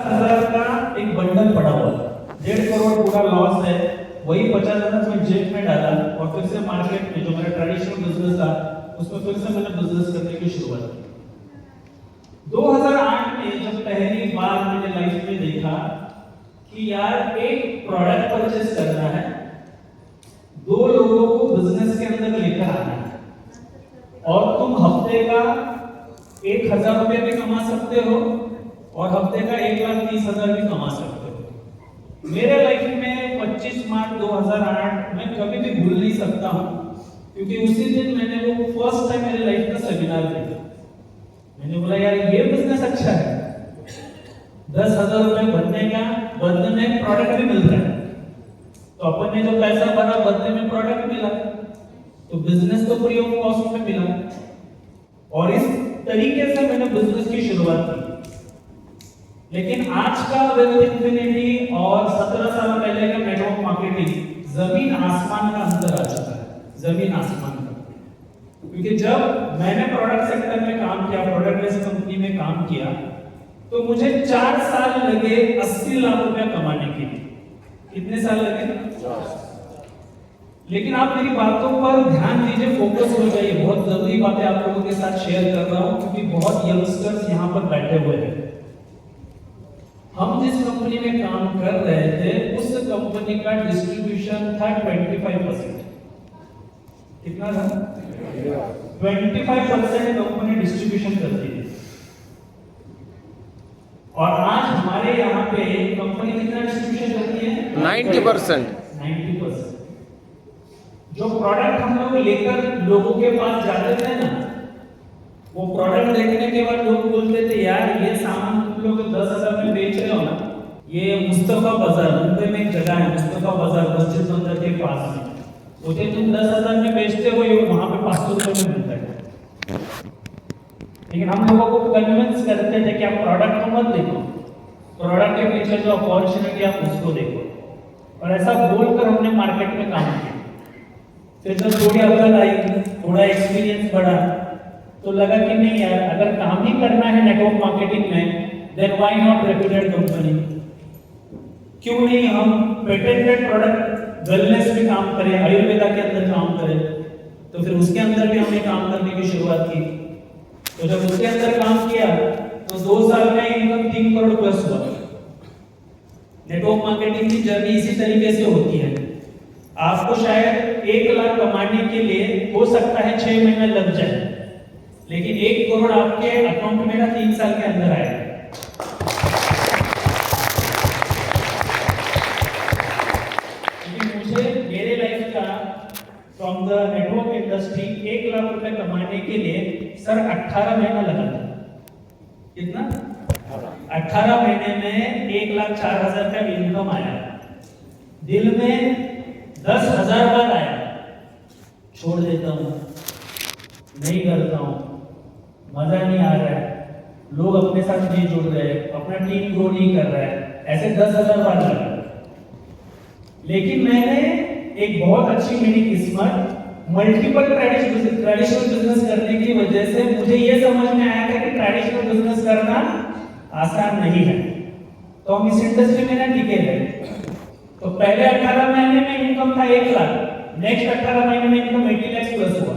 50,000 का एक बंडल पड़ा हुआ था, 1.5 करोड़ पूरा लॉस है, वही 50,000 मैं जेब में डाला और फिर से मार्केट में जो मेरा ट्रेडिशनल बिजनेस था उसमें फिर से मैंने बिजनेस करने की शुरुआत की। 2008 में जब पहली बार मैंने लाइफ में देखा कि यार एक प्रोडक्ट परचेस करना है, 2 लोगों को बिजनेस के अंदर लेकर आना है और तुम हफ्ते का 1,000 रुपये भी कमा सकते हो और हफ्ते का 1,30,000 भी कमा सकते हो। मेरे लाइफ में 25 मार्च 2008 मैं कभी भी भूल नहीं सकता हूँ, क्योंकि उसी दिन मैंने वो फर्स्ट टाइम मेरे लाइफ का सेमिनार देखा। मैंने बोला यार ये बिजनेस अच्छा है, 10,000 रुपये भरने का, बदले में प्रोडक्ट भी मिल रहा है, तो अपन ने जो पैसा भरा बदले में प्रोडक्ट मिला, तो बिजनेस तो फ्री ऑफ कॉस्ट में मिला। और इस तरीके से मैंने बिजनेस की शुरुआत की। लेकिन आज का वेल्थ इंफिनिटी और 17 साल पहले का नेटवर्क मार्केटिंग जमीन आसमान का अंतर आ चुका है, जमीन आसमान का। क्योंकि जब मैंने प्रोडक्ट सेक्टर में काम किया, प्रोडक्ट बेस्ड कंपनी में काम किया, तो मुझे 4 साल लगे 80 लाख रुपया कमाने के लिए। कितने साल लगे? लेकिन आप मेरी बातों पर ध्यान दीजिए, फोकस हो जाइए। बहुत जरूरी बातें आप लोगों के साथ शेयर कर रहा हूं, क्योंकि बहुत यंगस्टर्स यहाँ पर बैठे हुए हैं। हम जिस कंपनी में काम कर रहे थे उस कंपनी का डिस्ट्रीब्यूशन था 25%। कितना था? 25% कंपनी डिस्ट्रीब्यूशन करती थी। और आज हमारे यहाँ पे कंपनी कितना डिस्ट्रीब्यूशन करती है? 90%। 90%। जो प्रोडक्ट हम लोग लेकर लोगों के पास जाते थे ना, वो प्रोडक्ट देखने के बाद लोग बोलते थे यार ये सामान तुम लोग 10,000 में बेच रहे हो ना, ये मुस्तफा बाजार, मुंबई में एक जगह है मुस्तफा बाजार, मस्जिद मंदिर के पास में, उसे तुम 10,000 में बेचते हो, ये वहां पे 500 रुपए में मिलता है। लेकिन हम लोगों को कन्विंस करते थे कि आप प्रोडक्ट को मत देखो, प्रोडक्ट के पीछे जो अपॉर्चुनिटी आप उसको देखो। और ऐसा बोलकर हमने मार्केट में काम किया। फिर जब थोड़ी अकल आई, थोड़ा एक्सपीरियंस बढ़ा, तो लगा कि नहीं यार, अगर काम ही करना है नेटवर्क मार्केटिंग में, then why not reputed company? क्यों नहीं हम पेटेंटेड प्रोडक्ट वेलनेस में काम करें, आयुर्वेदा के अंदर काम करें? तो फिर उसके अंदर भी हमने काम करने की शुरुआत की। तो जब उसके अंदर काम किया तो 2 साल में इनकम 3 करोड़ प्लस हुआ। नेटवर्क मार्केटिंग की जर्नी इसी तरीके से होती है। आपको शायद 1 लाख कमाने के लिए हो सकता है 6 महीने लग जाए, लेकिन 1 करोड़ आपके अकाउंट में ना 3 साल के अंदर आएगा। मुझे मेरे लाइफ का from the network industry 1 lakh रुपए कमाने के लिए सर 18 महीना लगा था। कितना? 18 महीने में 1,04,000 का इनकम आया। दिल में 10,000 बार आया, छोड़ देता हूं, नहीं करता हूं, मजा नहीं आ रहा है, लोग अपने साथ नहीं जुड़ रहे हैं, अपना टीम ग्रो नहीं कर रहा है, ऐसे 10,000 बार लगा। लेकिन मैंने एक बहुत अच्छी मेरी किस्मत, मल्टीपल ट्रेडिशनल बिजनेस करने की वजह से मुझे यह समझ में आया था कि ट्रेडिशनल बिजनेस करना आसान नहीं है। तो हम इस इंडस्ट्री में ना टिके रहे। तो पहले 18 महीने में इनकम था 1 लाख, नेक्स्ट 18 महीने में इनकम 80 लाख प्लस हुआ।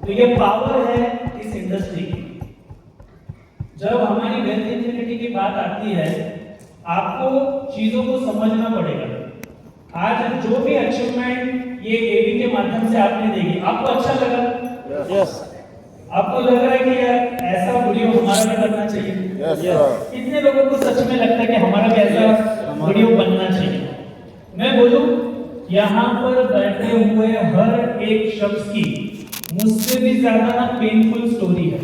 तो ये पावर है इस इंडस्ट्री की। जब हमारी वेल्थ इंफिनिटी की बात आती है, आपको चीजों को समझना पड़ेगा। आज जो भी अचीवमेंट ये एबी के माध्यम से आपने देखी, आपको अच्छा लगा? यस। आपको लग रहा है कि यार ऐसा वीडियो हमारा भी बनना चाहिए? यस। कितने लोगों को सच में लगता है कि हमारा भी ऐसा वीडियो बनना चाहिए? मैं बोलूं, यहाँ पर बैठे हुए हर एक शख्स की मुझसे भी ज्यादा ना पेनफुल स्टोरी है,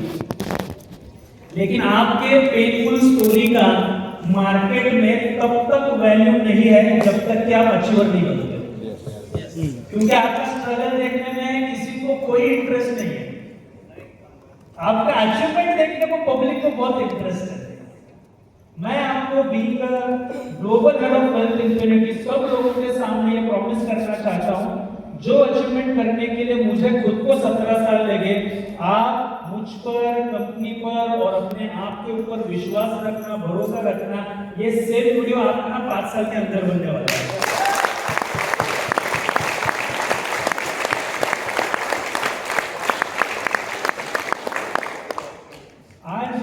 लेकिन आपके पेनफुल स्टोरी का मार्केट में तब तक वैल्यू नहीं है जब तक कि आप अचीवर नहीं बनते। क्योंकि आपका स्ट्रगल देखने में किसी को कोई इंटरेस्ट नहीं है, आपका अचीवमेंट देखने को पब्लिक को बहुत इंटरेस्ट है। मैं आपको being global head of wealth infinity सब लोगों के सामने ये प्रॉमिस करना चाहता हूं, जो अचीवमेंट करने के लिए मुझे खुद को 17 साल लगे, आप मुझ पर, कंपनी पर और अपने आप के ऊपर विश्वास रखना, भरोसा रखना, ये सेम वीडियो आपका 5 साल के अंदर बनने वाला है। आज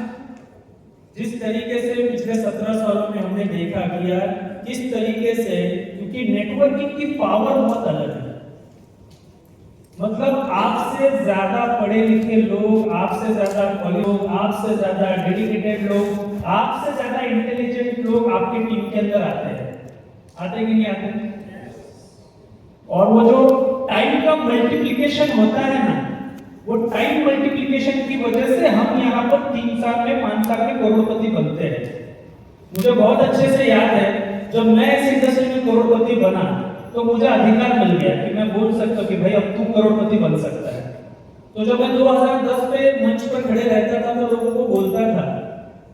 जिस तरीके से पिछले 17 सालों में हमने देखा कि यार किस तरीके से, क्योंकि नेटवर्किंग की पावर बहुत अलग है। मतलब आपसे ज्यादा पढ़े लिखे लोग, आपसे ज्यादा क्वालिफाइड लोग, आपसे ज्यादा डेडिकेटेड लोग, आपसे ज्यादा इंटेलिजेंट लोग आपके टीम के अंदर आते हैं कि नहीं आते? और वो जो टाइम का मल्टीप्लिकेशन होता है ना, वो टाइम मल्टीप्लिकेशन की वजह से हम यहाँ पर 3 साल में 5 साल में करोड़पति बनते हैं। मुझे बहुत अच्छे से याद है जब मैं इस इंडस्ट्री में करोड़पति बना तो मुझे अधिकार मिल गया कि मैं बोल सकता हूँ कि भाई अब तू करोड़पति बन सकता है। तो जब मैं 2010 पे मंच पर खड़े रहता था तो लोगों को बोलता था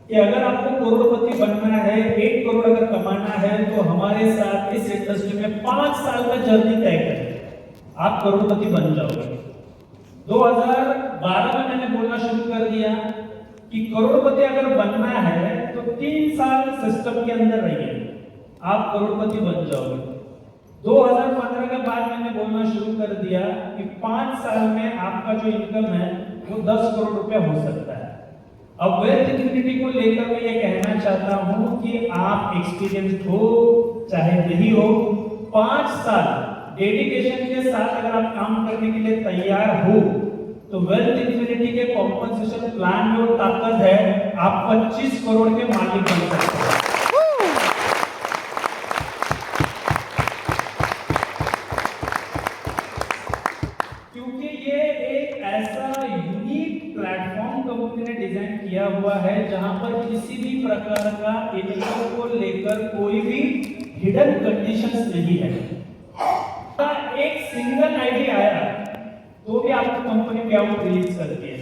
कि अगर आपको करोड़पति बनना है, 1 करोड़ अगर कमाना है तो हमारे साथ इस इंडस्ट्री में 5 साल का जर्नी तय करें, आप करोड़पति बन जाओगे। 2012 में मैंने बोलना शुरू कर दिया कि करोड़पति अगर बनना है तो 3 साल सिस्टम के अंदर रहिए, आप करोड़पति बन जाओगे। 2015 के बाद मैंने बोलना शुरू कर दिया कि 5 साल में आपका जो इनकम है वो 10 करोड़ रुपया हो सकता है। अब वेल्थ इक्विटी को लेकर मैं ये कहना चाहता हूं कि आप एक्सपीरियंस्ड हो चाहे नहीं हो, 5 साल डेडिकेशन के साथ अगर आप काम करने के लिए तैयार हो तो वेल्थ इन्फिनिटी के कॉम्पनसेशन प्लान में वो ताकत है, आप 25 करोड़ के मालिक बन सकते हैं। क्योंकि ये एक ऐसा यूनिक प्लेटफॉर्म कंपनी ने डिजाइन किया हुआ है जहां पर किसी भी प्रकार का इनकम को लेकर कोई भी हिडन कंडीशंस नहीं है। एक सिंगल आईडी आया तो भी आपको कंपनी पे आउट रिलीज करती है।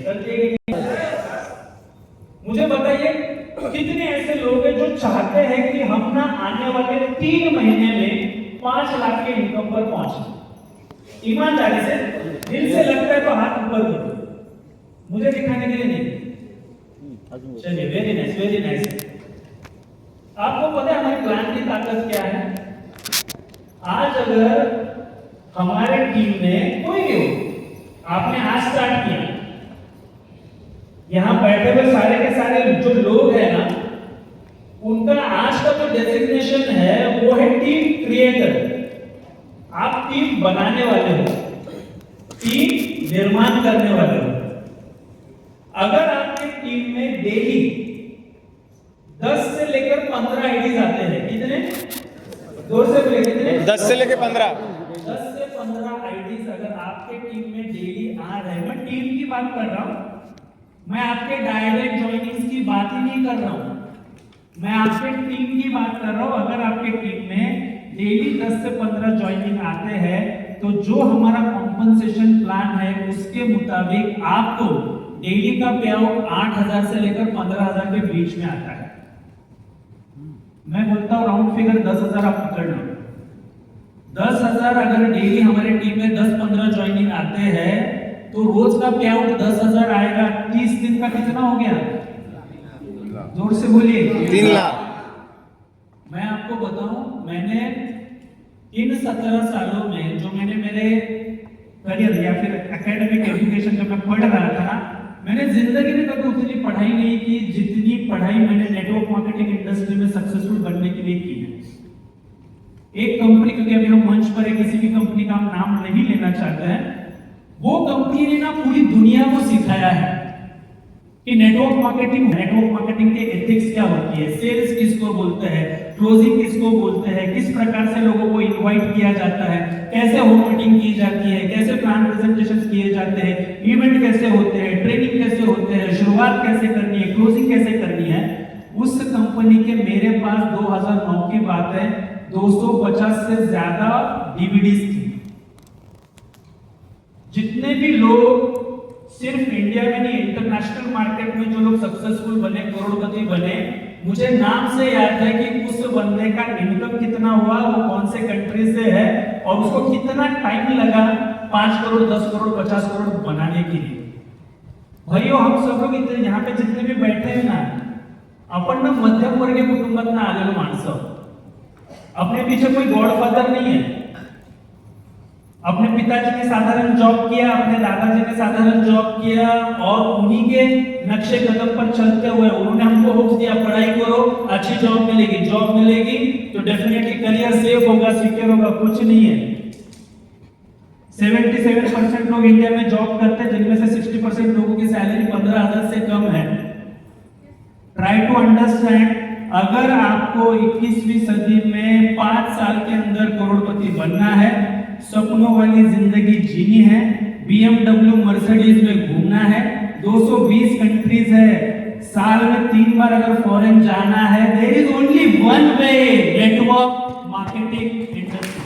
मुझे बताइए कितने ऐसे लोग हैं जो चाहते हैं कि हम ना आने वाले 3 महीने में 5 लाख के इनकम पर पहुंचे। ईमानदारी से दिल से लगता है तो हाथ ऊपर करो, मुझे दिखाने के लिए नहीं। चलिए, वेरी नाइस, वेरी नाइस। आपको पता है हमारे प्लान की ताकत क्या है? आज अगर हमारे टीम में कोई भी हो, आपने आज स्टार्ट किया, यहां बैठे हुए सारे के सारे जो लोग हैं ना, उनका आज का जो डेजिग्नेशन है वो है टीम क्रिएटर। आप टीम बनाने वाले हो, टीम निर्माण करने वाले हो। अगर आपके टीम में डेली 10 से लेकर 15 आईडीज आते हैं, कितने? 2 से बोले कितने? 10 से लेकर 15। 10 से 15 आईडीज अगर आपके टीम में डेली आ रहे हैं, मैं टीम की बात कर रहा हूं, मैं आपके डायरेक्ट ज्वाइनिंग्स की बात ही नहीं कर रहा हूं, मैं आपके टीम की बात कर रहा हूं। अगर आपके टीम में डेली 10 से 15 ज्वाइनिंग आते हैं तो जो हमारा कॉम्पनसेशन प्लान है उसके मुताबिक आपको डेली का पे आउट 8,000 से लेकर 15,000 के बीच में आता है। मैं बोलता हूं राउंड फिगर 10,000 आप पकड़ लो। 10,000 अगर डेली हमारे टीम में 10-15 ज्वाइनिंग आते हैं तो रोज का पे आउट 10,000 आएगा। 30 दिन का कितना हो गया? जोर से बोलिए। 3 लाख। मैं आपको बताऊं, मैंने इन 17 सालों में जो मैंने मेरे करियर या फिर एकेडमिक एजुकेशन जब मैं पढ़ रहा था, मैंने जिंदगी में कभी उतनी पढ़ाई नहीं की जितनी पढ़ाई मैंने नेटवर्क मार्केटिंग इंडस्ट्री में सक्सेसफुल बनने के लिए की है। एक कंपनी, क्योंकि अभी हम मंच पर है, किसी भी कंपनी का हम नाम नहीं लेना चाहते हैं, वो कंपनी ने ना पूरी दुनिया को सिखाया है कि नेटवर्क मार्केटिंग के एथिक्स क्या होती है, सेल्स किसको बोलते हैं, क्लोजिंग किसको बोलते हैं, किस प्रकार से लोगों को इनवाइट किया जाता है, कैसे होम मीटिंग की जाती है, कैसे प्लान प्रेजेंटेशंस किए जाते हैं, इवेंट कैसे होते हैं, ट्रेनिंग कैसे होते हैं, शुरुआत कैसे करनी है, क्लोजिंग कैसे करनी है। उस कंपनी के मेरे पास 2009 की बात है 250 से ज्यादा डीवीडीज थी। जितने भी लोग सिर्फ इंडिया में नहीं, इंटरनेशनल मार्केट में जो लोग सक्सेसफुल बने, करोड़पति बने, मुझे नाम से याद है कि उस बंदे का इनकम कितना हुआ, वो कौन से कंट्री से है और उसको कितना टाइम लगा 5 करोड़, 10 करोड़, 50 करोड़ बनाने के लिए। भाइयों, हम सब लोग इतने यहाँ पे जितने भी बैठे हैं ना, आपण ना मध्यमवर्गीय कुटुंबातून आलेलो माणसं आहोत. अपने पीछे कोई गॉडफादर नहीं है. अपने पिताजी ने साधारण जॉब किया, अपने दादाजी ने साधारण जॉब किया और उन्हीं के नक्शे कदम पर चलते हुए उन्होंने हमको होप्स दिया, पढ़ाई करो, अच्छी जॉब मिलेगी, जॉब मिलेगी तो डेफिनेटली करियर सेफ होगा, सिक्योर होगा. कुछ नहीं है. 77% लोग इंडिया में जॉब करते हैं, जिनमें से 60% लोगों की सैलरी 15,000 से कम है. ट्राई टू अंडरस्टैंड, अगर आपको 21वीं सदी में 5 साल के अंदर करोड़पति बनना है, सपनों वाली जिंदगी जीनी है, BMW मर्सिडीज में घूमना है, 220 कंट्रीज है, साल में 3 बार अगर फॉरेन जाना है, there is only one way, network marketing industry.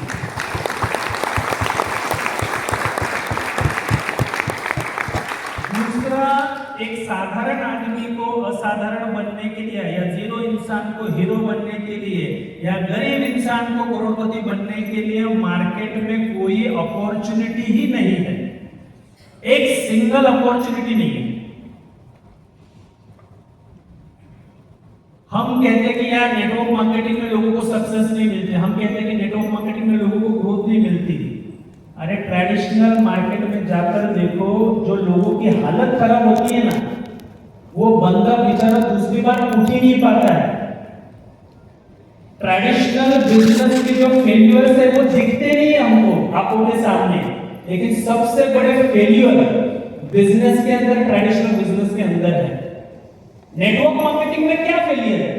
दूसरा, एक साधारण आदमी को असाधारण बनने के लिए या जीरो इंसान को हीरो बनने के लिए या गरीब इंसान को करोड़पति बनने के लिए मार्केट में कोई अपॉर्चुनिटी ही नहीं है. एक सिंगल अपॉर्चुनिटी नहीं है. हम कहते हैं कि यार नेटवर्क मार्केटिंग में लोगों को सक्सेस नहीं मिलती, हम कहते हैं कि नेटवर्क मार्केटिंग में लोगों को ग्रोथ नहीं मिलती. अरे ट्रेडिशनल मार्केट में जाकर देखो, जो लोगों की हालत खराब होती है ना, वो बंदा बेचारा दूसरी बार उठ ही नहीं पाता है. ट्रेडिशनल बिजनेस के जो फेल्यूअर्स है वो दिखते नहीं है हमको आंखों के सामने, लेकिन सबसे बड़े फेल्यूअर बिजनेस के अंदर, ट्रेडिशनल बिजनेस के अंदर है. नेटवर्क मार्केटिंग में क्या फेलियर है?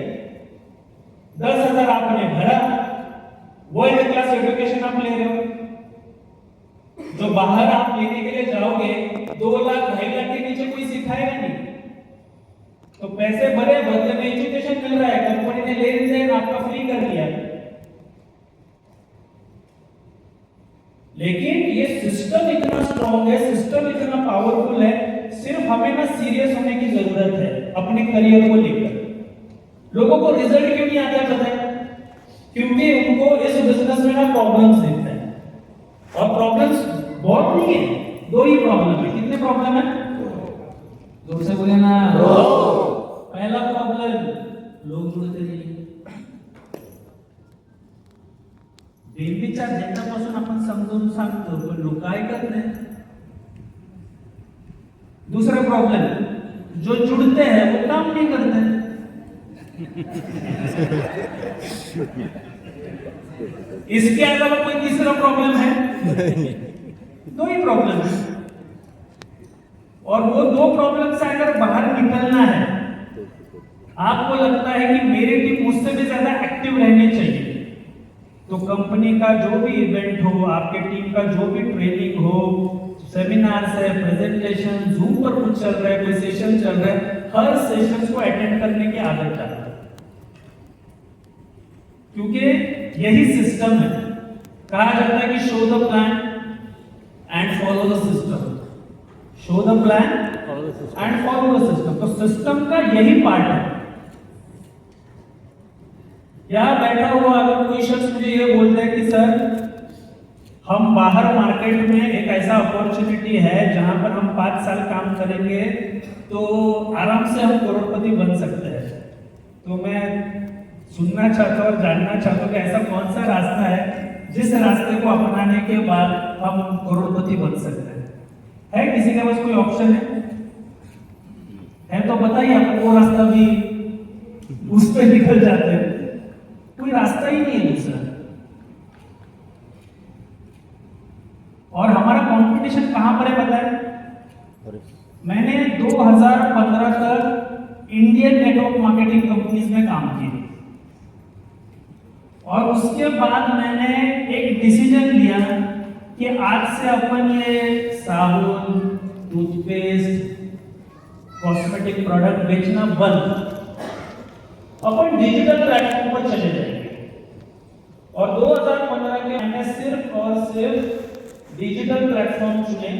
10,000 आपने भरा, वर्ल्ड क्लास एजुकेशन आप ले रहे हो, जो बाहर आप लेने के लिए जाओगे 2 लाख 2.5 लाख के नीचे कोई सिखाएगा नहीं. तो पैसे भरे, बदले में एजुकेशन मिल रहा है, कंपनी ने लेन देन आपका फ्री कर दिया. लेकिन ये सिस्टम इतना स्ट्रॉन्ग है, सिस्टम इतना पावरफुल है, सिर्फ हमें ना सीरियस होने की जरूरत है अपने करियर को लेकर. लोगों को रिजल्ट क्यों नहीं आता पता है? क्योंकि उनको इस बिजनेस में ना प्रॉब्लम्स दिखते हैं. और प्रॉब्लम्स बहुत नहीं है, 2 ही प्रॉब्लम है. कितने प्रॉब्लम है? जोर से बोले ना. पहला प्रॉब्लम, लोग जुड़ते नहीं. डेलीच्या अजेंडापासून आपण समजून सांगतो पण लोक ऐकत नाही. दूसरा प्रॉब्लम, जो जुड़ते हैं वो काम नहीं करते. इसके अलावा कोई तीसरा प्रॉब्लम है? 2 ही प्रॉब्लम है. और वो 2 प्रॉब्लम से अगर बाहर निकलना है, आपको लगता है कि मेरी टीम मुझसे भी ज्यादा एक्टिव रहनी चाहिए, तो कंपनी का जो भी इवेंट हो, आपके टीम का जो भी ट्रेनिंग हो, सेमिनार्स है, प्रेजेंटेशन, जूम पर कुछ चल रहा है, कोई सेशन चल रहा है, हर सेशन को अटेंड करने की आदत डालो. क्योंकि यही सिस्टम है. कहा जाता है कि show the plan and follow the system. Show the plan and follow the system. तो सिस्टम का यही पार्ट है. यहां बैठा हुआ अगर कोई शख्स मुझे ये बोलता है कि सर हम बाहर मार्केट में एक ऐसा अपॉर्चुनिटी है जहां पर हम 5 साल काम करेंगे तो आराम से हम करोड़पति बन सकते हैं, तो मैं सुनना चाहता हूं और जानना चाहता हूं कि ऐसा कौन सा रास्ता है जिस रास्ते को अपनाने के बाद हम करोड़पति बन सकते हैं. है किसी के पास कोई ऑप्शन है तो बताइए, आप वो रास्ता भी उस पर निकल जाते हैं. कोई रास्ता ही नहीं है दूसरा. और हमारा कंपटीशन कहां पर है पता है? मैंने 2015 तक इंडियन नेटवर्क मार्केटिंग कंपनीज में काम किया और उसके बाद मैंने एक डिसीजन लिया कि आज से अपन ये साबुन, टूथपेस्ट, कॉस्मेटिक प्रोडक्ट बेचना बंद, अपन डिजिटल प्लेटफॉर्म पर चले जाएंगे. और 2015 के मैंने सिर्फ और सिर्फ डिजिटल प्लेटफॉर्म चुने.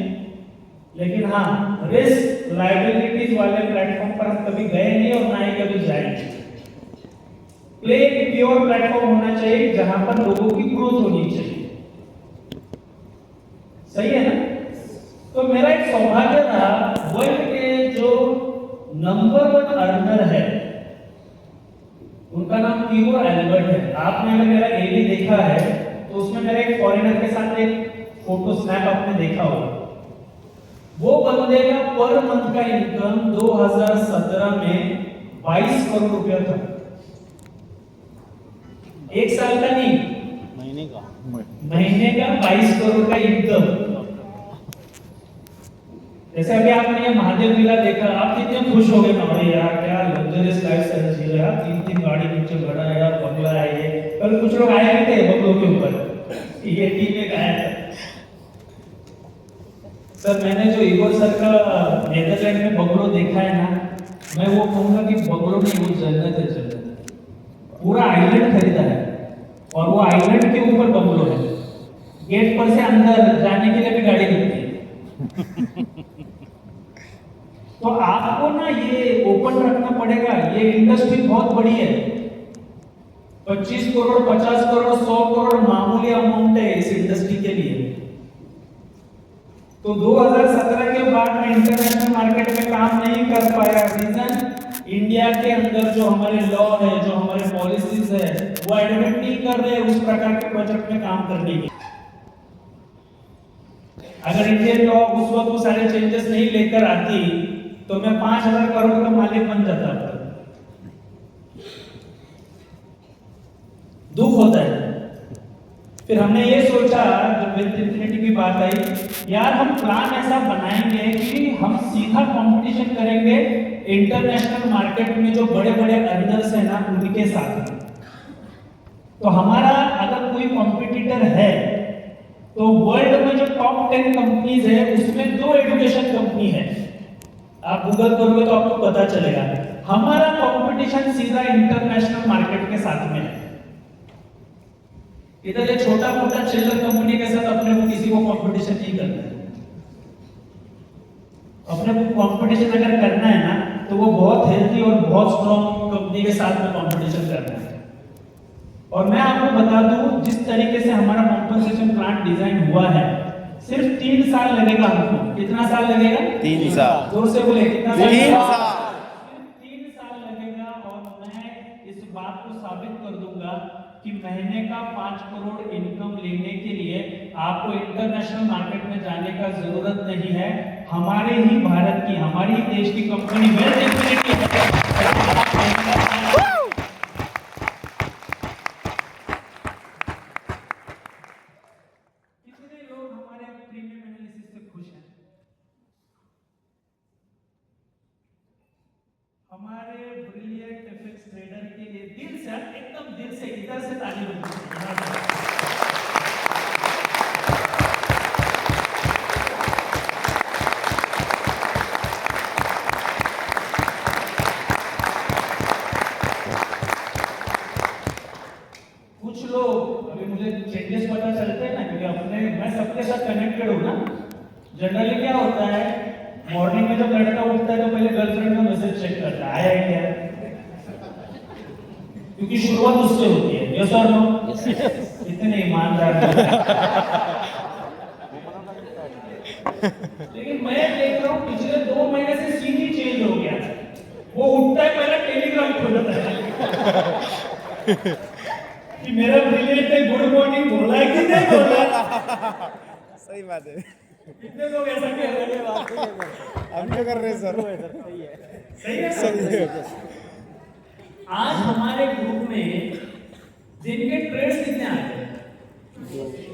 लेकिन हाँ, रिस्क लायबिलिटीज वाले प्लेटफॉर्म पर हम कभी गए नहीं और ना ही कभी जाएंगे. प्लेन प्योर प्लेटफॉर्म होना चाहिए जहां पर लोगों की ग्रोथ होनी चाहिए. सही है ना? तो मेरा एक सौभाग्य था, वर्ल्ड के जो नंबर 1 अर्नर है उनका नाम टीगो एल्बर्ट है। आपने अगर मेरा एडी देखा है तो उसमें मेरे एक फॉरेनर के साथ एक फोटो स्नैप आपने देखा होगा। वो बंदे का पर मंथ का इनकम 2017 में 22 करोड़ रुपया था। एक साल का नहीं, महीने का 22 करोड़ का इनकम। जैसे अभी आपने ये महादेव विला देखा, आप कितने खुश हो गए, अरे यार क्या लग्जरियस लाइफस्टाइल जी रहा है, 3-3 गाड़ी नीचे खड़ा है यार, बंगला है ये। कल कुछ लोग आए भी थे बंगलों के ऊपर, ये टीम में गया था। सर मैंने जो इगोर सर का नेदरलैंड में बंगलो देखा है ना, मैं वो कहूंगा कि बंगलो नहीं, वो जन्नत है, जन्नत। पूरा आइलैंड खरीदा है और वो आइलैंड के ऊपर बंगलो है। गेट पर से अंदर जाने के लिए भी गाड़ी मिलती है। तो आपको ना ये ओपन रखना पड़ेगा। ये इंडस्ट्री बहुत बड़ी है, 25 करोड़ 50 करोड़ 100 करोड़ मामूली अमाउंट है इस इंडस्ट्री के लिए। तो 2017 के बाद मैं इंटरनेशनल मार्केट में काम नहीं कर पाया। रीजन, इंडिया के अंदर जो हमारे लॉ है, जो हमारे पॉलिसीज है, वो एडमिट नहीं कर रहे उस प्रकार के प्रोजेक्ट में काम करने की। अगर इंडियन लॉ उस वक्त वो सारे चेंजेस नहीं लेकर आती तो मैं 5000 करोड़ का मालिक बन जाता। दुख होता है। फिर हमने ये सोचा, जब वेल्थ इन्फिनिटी की बात आई, यार हम प्लान ऐसा बनाएंगे कि हम सीधा कंपटीशन करेंगे इंटरनेशनल मार्केट में जो बड़े बड़े अर्नर्स हैं ना उनके साथ। तो हमारा अगर कोई कॉम्पिटिटर है तो वर्ल्ड में जो टॉप 10 कंपनीज है उसमें 2 एजुकेशन कंपनी है। आप गूगल करोगे तो आपको पता चलेगा। हमारा कंपटीशन सीधा इंटरनेशनल मार्केट के साथ में है। इधर ये छोटा मोटा चिल्लर कंपनी के साथ अपने को किसी को कंपटीशन नहीं करना है। अपने को कंपटीशन अगर करना है ना तो वो बहुत हेल्दी और बहुत स्ट्रॉन्ग कंपनी के साथ में कंपटीशन करना है। और मैं आपको बता दूं, जिस तरीके से हमारा कॉम्पनसेशन प्लान डिजाइन हुआ है, सिर्फ 3 साल लगेगा हमको। कितना साल लगेगा? 3 साल। जोर से बोले, कितना साल? 3 साल। सिर्फ 3 साल लगेगा। और मैं इस बात को साबित कर दूंगा कि महीने का 5 करोड़ इनकम लेने के लिए आपको इंटरनेशनल मार्केट में जाने का जरूरत नहीं है। हमारे ही भारत की, हमारी ही देश की कंपनी वेल्थ इन्फिनिटी हमारे ब्रिलियंट एफएक्स ट्रेडर के लिए दिल से, एकदम दिल से, इधर से ताली बजाइए। कुछ लोग, अभी मुझे चेंजेस पता चलते हैं ना, क्योंकि अपने मैं सबके साथ कनेक्टेड हूँ ना। जनरली क्या होता है, मॉर्निंग में जब लड़का उठता है तो पहले गर्लफ्रेंड का मैसेज चेक करता है, आया है क्या, क्योंकि शुरुआत उससे होती है। यस और नो? इतने ईमानदार। लेकिन मैं देख रहा हूँ पिछले 2 महीने से सीन ही चेंज हो गया। वो उठता है पहले टेलीग्राम खोलता है कि मेरा ब्रिलियंट ने गुड मॉर्निंग बोला है कि नहीं बोला। सही बात है। कितने लोग ऐसा कर रहे हैं? हम क्या कर रहे हैं सर? सही है। आज हमारे ग्रुप में जिनके ट्रेड्स कितने आते हैं?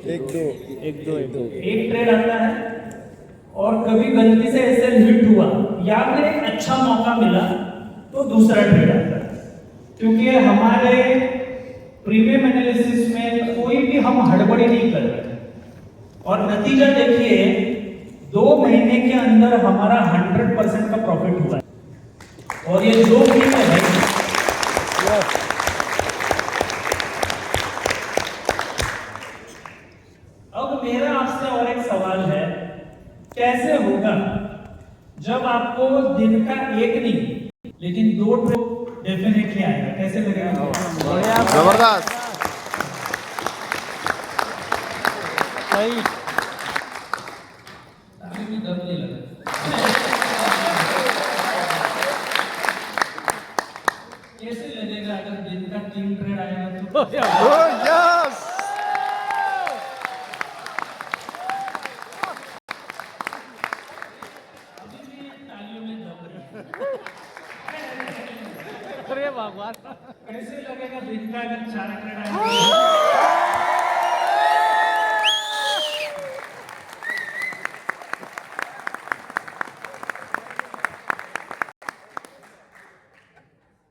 1-2 एक ट्रेड आता है और कभी गलती से ऐसे हिट हुआ या फिर एक अच्छा मौका मिला तो दूसरा ट्रेड आता है। क्योंकि हमारे प्रीमियम एनालिसिस में कोई भी हम हड़बड़ी नहीं कर रहे और नतीजा देखिए, 2 महीने के अंदर हमारा 100% का प्रॉफिट हुआ है। और ये जो भी है भाई, अब मेरा आपसे और एक सवाल है, कैसे होगा जब आपको दिन का एक नहीं लेकिन 2 ट्रेड डेफिनेटली आएगा? कैसे लगेगा? जबरदस्त। सही। अभी भी दम नहीं लगा। कैसे लगेगा अगर दिन का अपग्रेड आएगा तो यस अभी भी तालियों में दम है। अरे भगवान कैसे लगेगा दिन का अगर 4 अपग्रेड आएगा?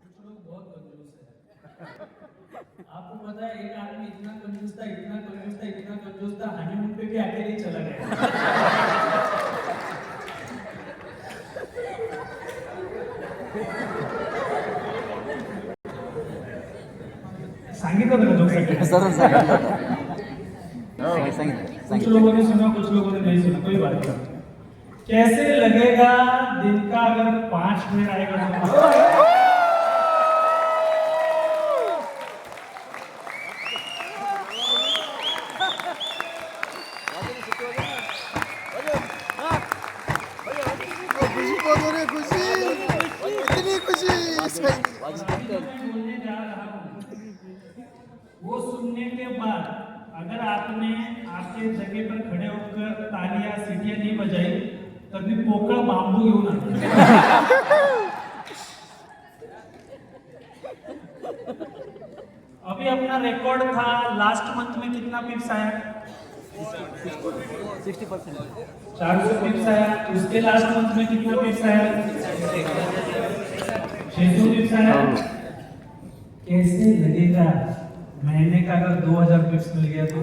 कुछ लोग बहुत कंजूस है। आपको पता है एक आदमी इतना कंजूस था, इतना कंजूस था, इतना कंजूस था, हनीमून पे भी अकेले ही चला गया। सांगितलं होतं का जोक सगळे? कुछ लोगों ने सुना, कुछ लोगों ने नहीं सुना, कोई बात नहीं। कैसे लगेगा दिन का अगर 5 मिनट आएगा तो? खुशी बहुत हो रही है, खुशी इतनी खुशी बोलने जा रहा हूँ, वो सुनने के बाद अगर आपने आपके जगह पर खड़े होकर तालियां सीटियां नहीं बजाई तभी पोकळ बांबू घेऊन आले। अभी अपना रिकॉर्ड था लास्ट मंथ में कितना पिप्स आया? 60%। 400 पिप्स आया। उसके लास्ट मंथ में कितना पिप्स आया? 600 पिप्स आया। कैसे लगेगा महीने का अगर 2000 पिप्स मिल गया तो?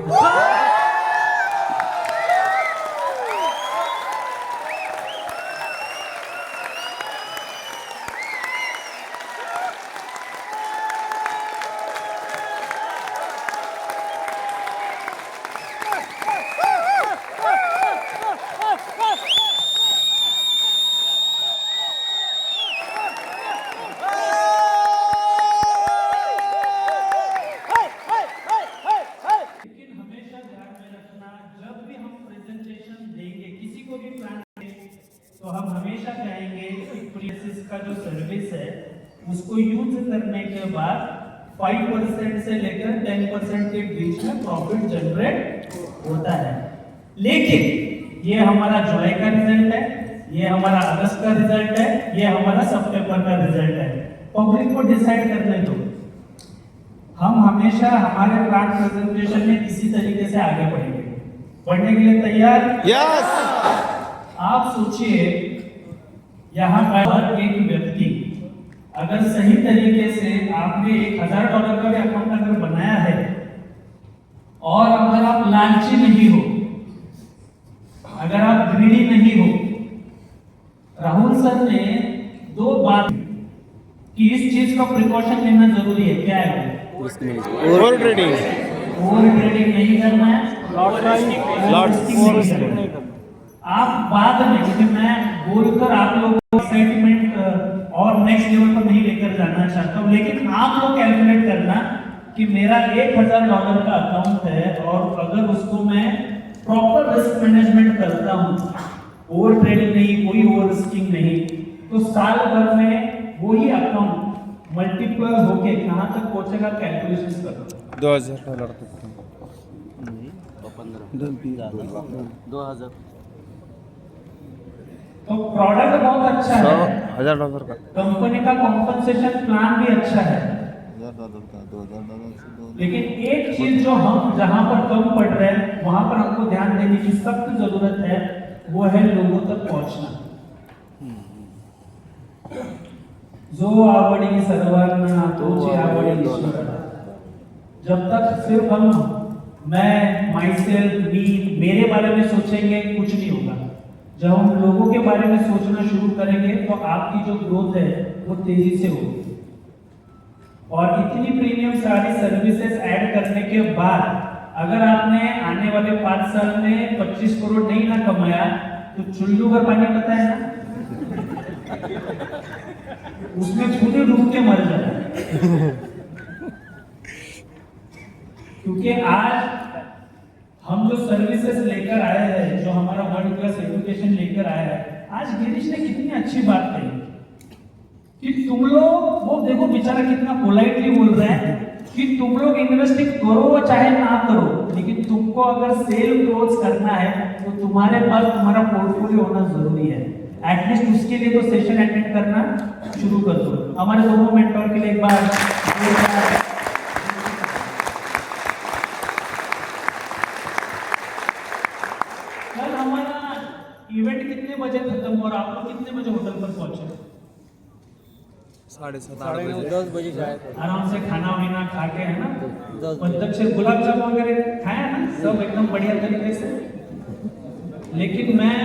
लेकिन हमेशा ध्यान में रखना, जब भी हम प्रेजेंटेशन देंगे किसी को भी प्लान देंगे तो हम हमेशा कहेंगे कि प्रीसिस का जो सर्विस है उसको यूज करने के बाद 5% से लेकर 10% के बीच में प्रॉफिट जनरेट होता है। लेकिन ये हमारा जुलाई का रिजल्ट है, ये हमारा अगस्त का रिजल्ट है, ये हमारा सितंबर का रिजल्ट है। पब्लिक को डिसाइड करने दो। हम हमेशा हमारे प्लान प्रेजेंटेशन में इसी तरीके से आगे बढ़ेंगे। बढ़ने के लिए तैयार? यस आप सोचिए, यहाँ का हर एक व्यक्ति अगर सही तरीके से आपने $1000 का भी अकाउंट अगर बनाया है और अगर आप लालची नहीं हो, अगर आप ग्रीडी नहीं हो, राहुल सर ने 2 बात कि इस चीज का प्रिकॉशन लेना जरूरी है। क्या है? ओवर ट्रेडिंग ओवर ट्रेडिंग नहीं करना है, लॉट्स नहीं करना। आप बाद में, क्योंकि मैं बोलकर आप लोगों को एक्साइटमेंट और नेक्स्ट लेवल पर नहीं लेकर जाना चाहता हूँ, लेकिन आप लोग कैलकुलेट करना कि मेरा $1000 का अकाउंट है और अगर उसको मैं प्रॉपर रिस्क मैनेजमेंट करता हूँ, ओवर ट्रेडिंग नहीं, कोई ओवर रिस्किंग नहीं, तो साल भर में वही अकाउंट मल्टीपल होके कहाँ तक पहुंचेगा कैलकुलेशन करो। $2000 $2000 तो प्रोडक्ट बहुत अच्छा है, $1000 का कंपनी का कॉम्पनसेशन प्लान भी अच्छा है, $2000 का $2000 लेकिन एक चीज जो हम जहां पर कम पड़ रहे हैं वहां पर हमको ध्यान देने की सख्त जरूरत है, वो है लोगों तक पहुंचना। जो आवड़ी सर्वांना तोची आवड़ी ईश्वराला। जब तक सिर्फ हम मैं माई सेल्फ मी मेरे बारे में सोचेंगे कुछ नहीं होगा। जब हम लोगों के बारे में सोचना शुरू करेंगे तो आपकी जो ग्रोथ है वो तेजी से होगी। और इतनी प्रीमियम सारी सर्विसेज ऐड करने के बाद अगर आपने आने वाले 5 साल में 25 करोड़ नहीं ना कमाया तो चुल्लू का पानी पता है ना, उसमें खुद ही डूब के मर जाए। क्योंकि आज हम जो सर्विसेज लेकर आए हैं, जो हमारा वर्ल्ड क्लास एजुकेशन लेकर आया है, आज गिरीश ने कितनी अच्छी बात कही कि तुम लोग वो देखो बेचारा कितना पोलाइटली बोल रहे हैं कि तुम लोग इन्वेस्टिंग करो चाहे ना करो, लेकिन तुमको अगर सेल क्लोज करना है तो तुम्हारे पास तुम्हारा पोर्टफोलियो होना जरूरी है। एटलीस्ट उसके लिए तो सेशन अटेंड करना शुरू कर दो। हमारे दोनों मेंटोर के लिए एक बार कल हमारा इवेंट कितने बजे खत्म हो और आप लोग कितने बजे होटल पर पहुंचे? 7:30 10 बजे शायद। आराम से खाना वाना खा के, है ना, पंचक्षर गुलाब जामुन वगैरह खाया ना, सब एकदम बढ़िया तरीके से। लेकिन मैं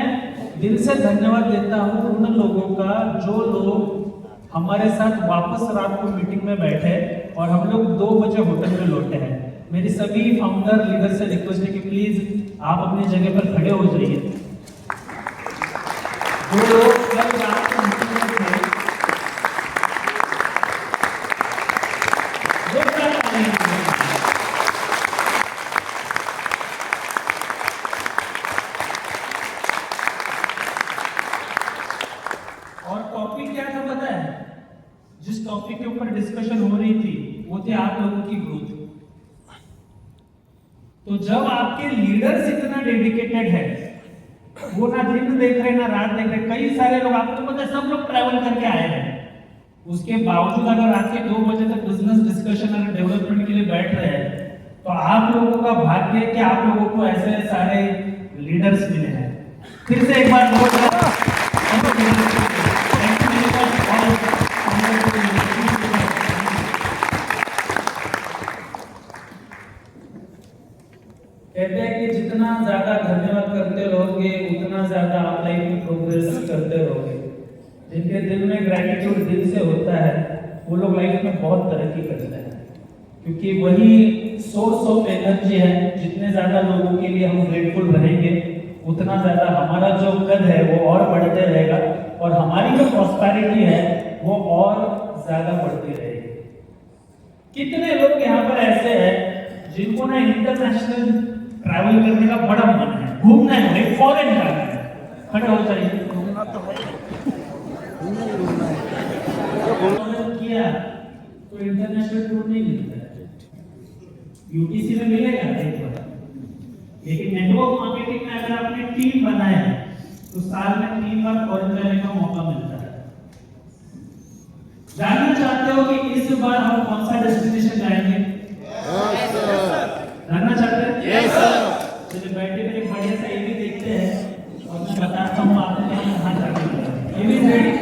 दिल से धन्यवाद देता हूँ उन लोगों का जो लोग हमारे साथ वापस रात को मीटिंग में बैठे और हम लोग 2 बजे होटल में लौटे हैं। मेरी सभी फाउंडर लीडर से रिक्वेस्ट है कि प्लीज आप अपनी जगह पर खड़े हो जाइए। जो लोग कल रात को मीटिंग में थे, और टॉपिक क्या था पता है? जिस टॉपिक के ऊपर डिस्कशन हो रही थी वो थे आप लोगों की ग्रोथ। तो जब आपके लीडर्स इतना डेडिकेटेड है, वो ना दिन देख रहे ना रात देख रहे, कई सारे लोग, आपको पता है सब लोग ट्रैवल करके आए हैं, उसके बावजूद अगर रात के 2 बजे तक बिजनेस डिस्कशन और डेवलपमेंट के लिए बैठ रहे हैं, तो आप लोगों का भाग्य है कि आप लोगों को ऐसे सारे लीडर्स मिले हैं। फिर से एक बार कहते हैं कि जितना ज्यादा धन्यवाद करते रहोगे उतना ज्यादा आप लाइफ में प्रोग्रेस करते रहोगे। जिनके दिल में ग्रैटिट्यूड दिल से होता है वो लोग लाइफ में बहुत तरक्की करते हैं, क्योंकि वही सोर्स ऑफ एनर्जी है। जितने ज्यादा लोगों के लिए हम ग्रेटफुल रहेंगे उतना ज्यादा हमारा जो कद है वो और बढ़ते रहेगा और हमारी जो प्रॉस्पेरिटी है वो और ज्यादा बढ़ती रहेगी। कितने लोग यहाँ पर ऐसे हैं जिनको ना इंटरनेशनल ट्रैवल करने का बड़ा मन है, घूमना है, फॉरेन जाना है? खड़े हो जाइए। किया तो इंटरनेशनल टूर नहीं मिलता है, यूटीसी में मिलेगा एक बार, लेकिन नेटवर्क मार्केटिंग में अगर आपने टीम बनाया तो साल में 3 बार फॉरेन जाने का मौका मिलता है। जानना चाहते हो कि इस बार हम कौन सा डेस्टिनेशन जाएंगे? जानना चाहते हैं? Yes sir. चलिए बैठे मेरे बढ़िया सा ये भी देखते हैं और मैं बताता हूँ आपको कहाँ जाना। ये भी रेडी?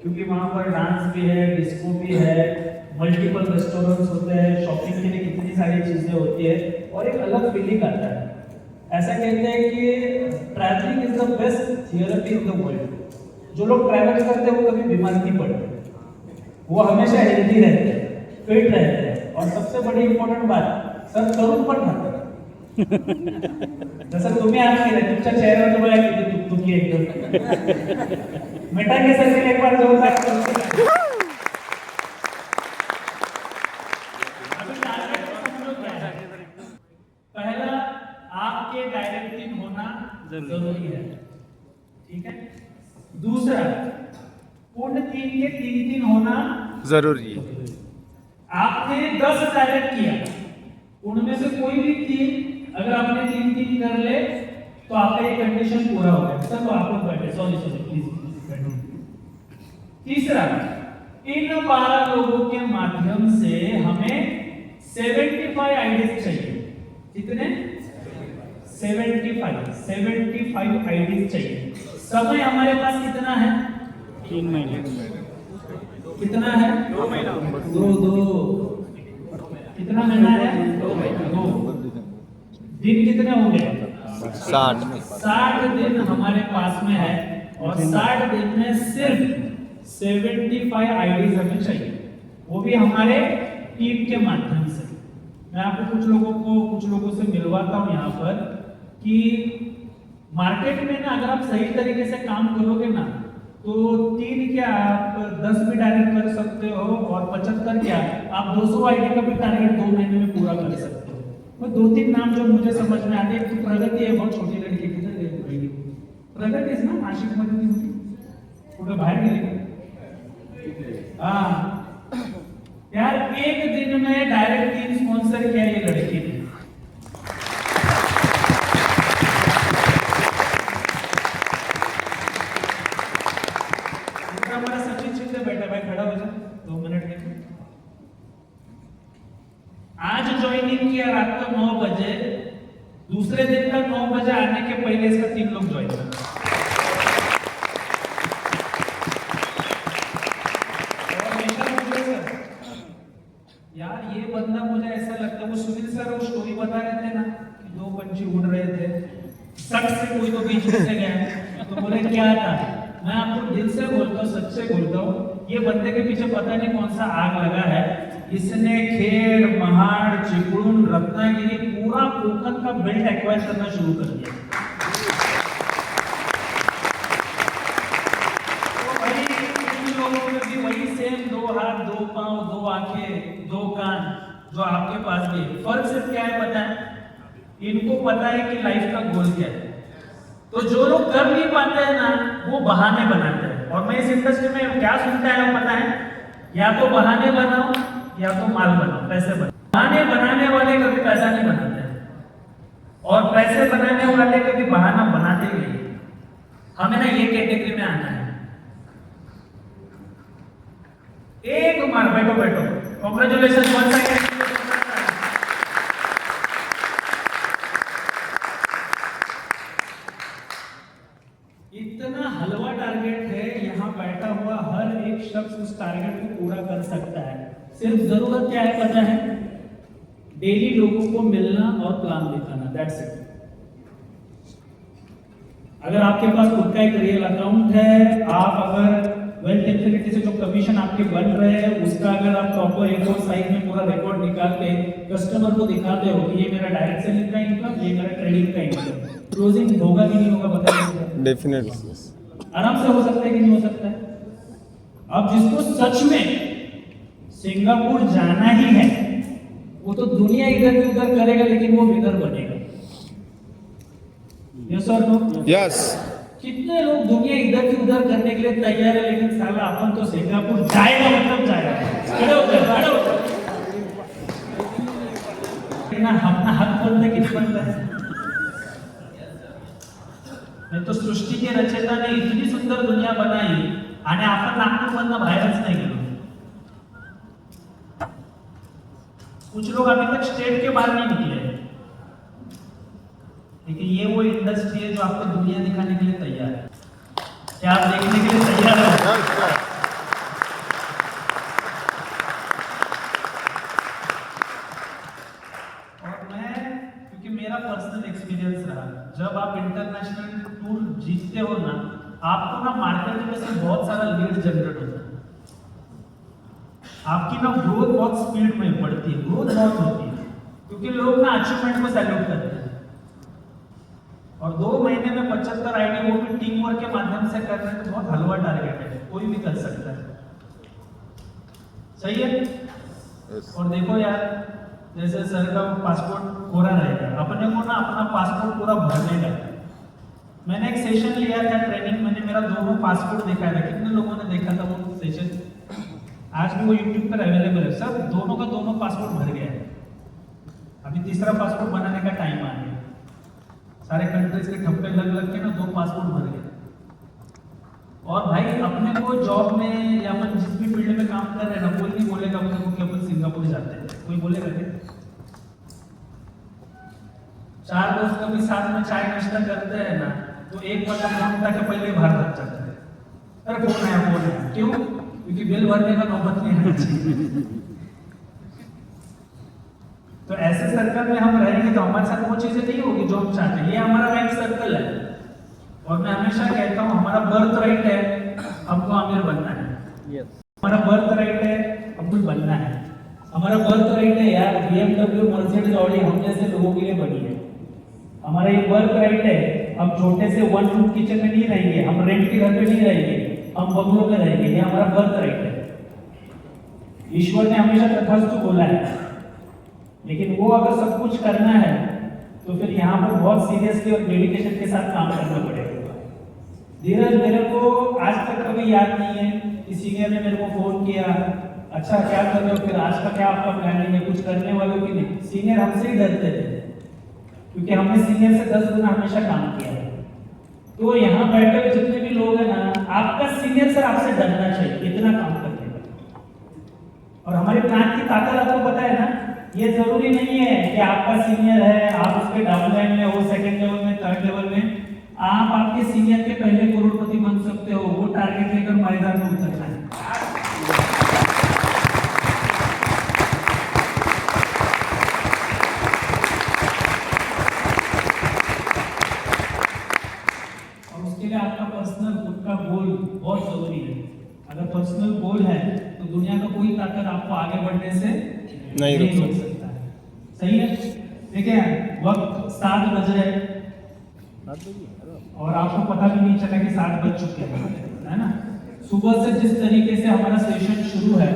क्योंकि वहां पर डांस भी है, डिस्को भी है, मल्टीपल रेस्टोरेंट्स होते हैं, शॉपिंग के लिए कितनी सारी चीजें होती है और एक अलग फीलिंग आता है। ऐसा कहते हैं कि travelling is the best therapy in the world. जो लोग ट्रैवल करते हैं वो कभी बीमार नहीं पड़ते, वो हमेशा हेल्दी रहते हैं, फिट रहते हैं और सबसे बड़ी इंपॉर्टेंट बात, सब तरुण पण राहतात। जसं तुम्ही आज केलं, तुमच्या चेहऱ्यावर तुम्हाला किती दुखदुखी एकदम मिटांगे सर एक बार जोरदार पहला आपके डायरेक्टिंग होना जरूरी है, ठीक है? दूसरा उन 3 के 3 होना जरूरी है। आपने 10 डायरेक्ट किया, उनमें से कोई भी 3 अगर आपने 3 कर ले तो आपका ये कंडीशन पूरा हो गया। सर तो आप लोग बैठे, सॉरी प्लीज। तीसरा, इन 12 लोगों के माध्यम से हमें 75 आईडीज चाहिए। कितने? 75 आईडीज चाहिए। समय हमारे पास कितना है? 3 महीने। कितना है? 2 महीना। दो कितना महीना है? 2 दिन कितने हो गए? 60 दिन हमारे पास में है और 60 दिन में सिर्फ 75 आईडीज हमें चाहिए, वो भी हमारे टीम के माध्यम से। मैं आपको कुछ लोगों से मिलवाता हूँ यहाँ पर कि मार्केट में ना अगर आप सही तरीके से काम करोगे ना तो 3 क्या आप 10 भी डायरेक्ट कर सकते हो और 75 क्या आप 200 आईडी का भी टारगेट 2 महीने में पूरा कर सकते हो। वो 2-3 नाम जो मुझे समझ में आते हैं, तो प्रगति है, बहुत छोटी लड़की किधर गई? प्रगति इज ना नाशिक मध्ये कुठे बाहेर गेली? हाँ यार, एक दिन में डायरेक्ट 3 स्पॉन्सर किया ये लड़की ने। हमारा सचिन शिंदे बैठा, भाई खड़ा हो जा 2 मिनट के लिए। आज ज्वाइनिंग किया रात को 9 बजे, दूसरे दिन का 9 बजे आने के पहले इसका 3 लोग ज्वाइन कर। यार ये बंदा मुझे ऐसा लगता है, वो सुनील सर वो स्टोरी बता रहे थे ना कि 2 पंछी उड़ रहे थे, सट से कोई तो बीच में से गया, तो बोले क्या था? मैं आपको दिल से बोलता हूँ, सच से बोलता हूँ, ये बंदे के पीछे पता नहीं कौन सा आग लगा है। इसने खेड़, महाड़, चिपळूण, रत्नागिरी पूरा कोकण का बेल्ट एक्वायर करना शुरू कर दिया। तो भाई इन लोगों में भी वही सेम 2 हाथ, 2 पांव, 2 आंखें, 2 कान जो आपके पास भी। फर्क सिर्फ क्या है पता है? इनको पता है कि लाइफ का गोल क्या है। तो जो लोग कर नहीं पाते हैं ना, वो बहाने बनाते हैं। और मैं इस इंडस्ट्री में क्या सुनता है पता है? या तो बहाने बनाओ या तो माल बनाओ, पैसे बनाओ। बहाने बनाने वाले कभी पैसा नहीं बनाते हैं और पैसे बनाने वाले कभी बहाना बनाते ही नहीं। हमें ना ये कैटेगरी में आना है। एक मार, बैठो, कांग्रेचुलेशन वंस अगेन। इतना हलवा टारगेट है, यहाँ बैठा हुआ हर एक शख्स उस टारगेट को पूरा कर सकता है। सिर्फ जरूरत क्या है पता है? डेली लोगों को मिलना और प्लान दिखाना, दैट्स इट। अगर आपके पास खुद का एक रियल अकाउंट है, आप अगर वेल्थ इन्फिनिटी से जो कमीशन आपके बन रहे हैं उसका अगर आप प्रॉपर A4 साइज में पूरा रिकॉर्ड निकाल के कस्टमर को दिखाते हो कि ये मेरा डायरेक्ट सेलिंग का इनकम, ये मेरा ट्रेडिंग का इनकम, क्लोजिंग होगा कि नहीं होगा बताइए? डेफिनेटली आराम से हो सकता है कि नहीं हो सकता है। अब जिसको सच में सिंगापुर जाना ही है वो तो दुनिया इधर की उधर करेगा, लेकिन वो विनर बनेगा। यस और नो? यस। कितने लोग दुनिया इधर की उधर करने के लिए तैयार है, लेकिन साला अपन तो सिंगापुर जाएगा मतलब जाएगा। खड़े होकर अपना हक बनता किस बनता है? नहीं तो सृष्टी के रचयिता ने इतनी सुंदर दुनिया बनाई आणि आपण नागपूरमधनं बाहेरच नाही गेलो। कुछ लोग अभी तक स्टेट के बाहर नहीं निकले, लेकिन ये वो इंडस्ट्री है जो आपको दुनिया दिखाने के लिए तैयार है। क्या आप देखने के लिए तैयार हो? और मैं, क्योंकि मेरा पर्सनल एक्सपीरियंस रहा, जब आप इंटरनेशनल टूर जीतते हो ना, आपको ना मार्केट में से बहुत सारा लीड जनरेट होता है। आपकी ना ग्रोथ बहुत स्पीड में बढ़ती है, ग्रोथ बहुत होती है, क्योंकि लोग ना अचीवमेंट को सैल्यूट करते हैं। और 2 महीने में 75 आईडी, वो भी टीम वर्क के माध्यम से करने में बहुत हलवा टारगेट है, कोई भी कर सकता है। सही है? और देखो यार, जैसे सर का पासपोर्ट पूरा रहेगा, अपने को ना अपना पासपोर्ट पूरा भरने का, मैंने एक सेशन लिया था ट्रेनिंग, मैंने मेरा दोनों पासपोर्ट दिखाया था। कितने लोगों ने देखा था वो सेशन? आज भी वो यूट्यूब पर अवेलेबल है। सर दोनों का दोनों पासपोर्ट भर गया है। अभी तीसरा पासपोर्ट बनाने का टाइम आ गया। सारे कंट्रीज के ठप्पे लग लग के ना 2 पासपोर्ट भर गए। और भाई अपने को जॉब में या अपन जिस भी फील्ड में काम कर रहे हैं ना, कोई नहीं बोलेगा अपने को कि अपन सिंगापुर जाते हैं। कोई बोलेगा क्या? 4 दोस्त कभी साथ में चाय नाश्ता करते हैं ना, तो एक बंदा फोन उठा के पहले बाहर भाग जाता है। अरे फोन आया। क्यों? क्योंकि बिल भरने का नौबत नहीं आना चाहिए। तो ऐसे सर्कल में हम रहेंगे तो हमारे साथ वो चीजें नहीं होगी जो हम चाहते हैं। ये हमारा बैंक सर्कल है। और मैं हमेशा कहता हूँ हमारा बर्थ राइट है हमको अमीर बनना है। हमारा बर्थ राइट है हमको बनना है। हमारा बर्थ राइट है यार BMW मर्सिडीज ऑडी हम जैसे लोगों के लिए बनी है। हमारा ये बर्थ राइट है। हम छोटे से 1 रूम किचन में नहीं रहेंगे, हम रेंट के घर पे नहीं रहेंगे, हम बंगलों में रहेंगे। ये हमारा बर्थ राइट है। ईश्वर ने हमेशा तथास्तु बोला है, लेकिन वो अगर सब कुछ करना है तो फिर यहाँ पर बहुत सीरियसली और डेडिकेशन के साथ काम करना पड़ेगा। धीरज मेरे को आज तक कभी याद नहीं है कि सीनियर ने मेरे को फोन किया, अच्छा क्या कर रहे हो, फिर आज का क्या आपका प्लानिंग है, कुछ करने वालों की नहीं। सीनियर हमसे ही डरते थे क्योंकि हमने सीनियर से 10 गुना हमेशा काम किया है। तो यहाँ बैठे हुए जितने भी लोग हैं ना, आपका सीनियर सर आपसे डरना चाहिए इतना काम करने का। और हमारे प्लान की ताकत आपको पता है ना, ये जरूरी नहीं है कि आपका सीनियर है आप उसके डाउनलाइन में हो, सेकंड लेवल में, थर्ड लेवल में। आप आपके सीनियर के पहले करोड़पति बन सकते हो। वो टारगेट लेकर मैदान में उतरना है। और उसके लिए आपका पर्सनल खुद का गोल बहुत जरूरी है। अगर पर्सनल गोल है तो दुनिया का कोई ताकत आपको आगे बढ़ने से नहीं रोक सकता है। सही है? देखिए वक्त 7 बज रहे और आपको पता भी नहीं चला कि 7 बज चुके हैं, है ना? सुबह से जिस तरीके से हमारा सेशन शुरू है,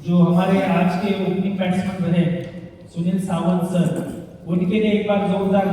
जो हमारे आज के ओपनिंग बैट्समैन रहे सुनील सावंत सर, उनके लिए एक बार जोरदार